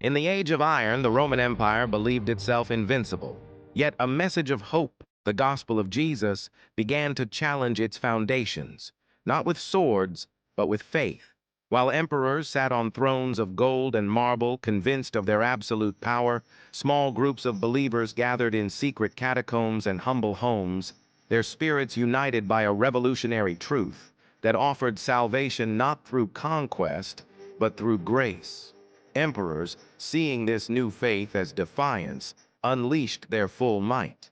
In the Age of Iron, the Roman Empire believed itself invincible. Yet a message of hope, the gospel of Jesus, began to challenge its foundations, not with swords, but with faith. While emperors sat on thrones of gold and marble, convinced of their absolute power, small groups of believers gathered in secret catacombs and humble homes, their spirits united by a revolutionary truth that offered salvation not through conquest, but through grace. Emperors, seeing this new faith as defiance, unleashed their full might.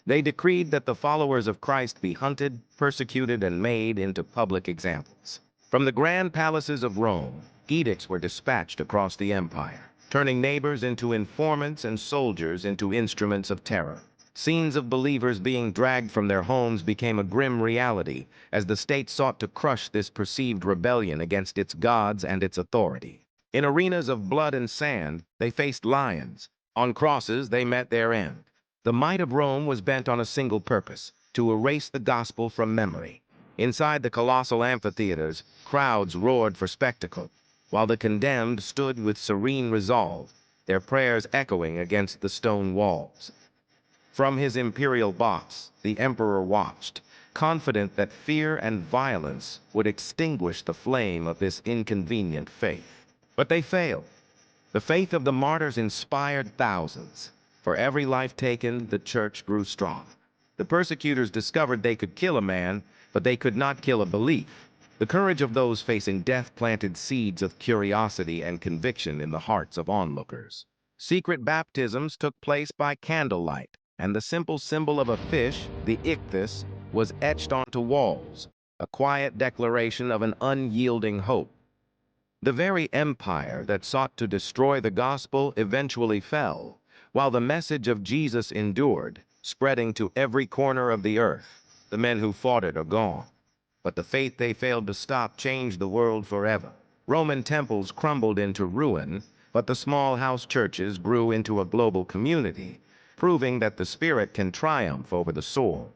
They decreed that the followers of Christ be hunted, persecuted, and made into public examples. From the grand palaces of Rome, edicts were dispatched across the empire, turning neighbors into informants and soldiers into instruments of terror. Scenes of believers being dragged from their homes became a grim reality as the state sought to crush this perceived rebellion against its gods and its authority. In arenas of blood and sand, they faced lions. On crosses, they met their end. The might of Rome was bent on a single purpose: to erase the gospel from memory. Inside the colossal amphitheaters, crowds roared for spectacle, while the condemned stood with serene resolve, their prayers echoing against the stone walls. From his imperial box, the emperor watched, confident that fear and violence would extinguish the flame of this inconvenient faith. But they failed. The faith of the martyrs inspired thousands. For every life taken, the church grew strong. The persecutors discovered they could kill a man, but they could not kill a belief. The courage of those facing death planted seeds of curiosity and conviction in the hearts of onlookers. Secret baptisms took place by candlelight, and the simple symbol of a fish, the ichthys, was etched onto walls, a quiet declaration of an unyielding hope. The very empire that sought to destroy the gospel eventually fell, while the message of Jesus endured, spreading to every corner of the earth. The men who fought it are gone, but the faith they failed to stop changed the world forever. Roman temples crumbled into ruin, but the small house churches grew into a global community, proving that the spirit can triumph over the sword.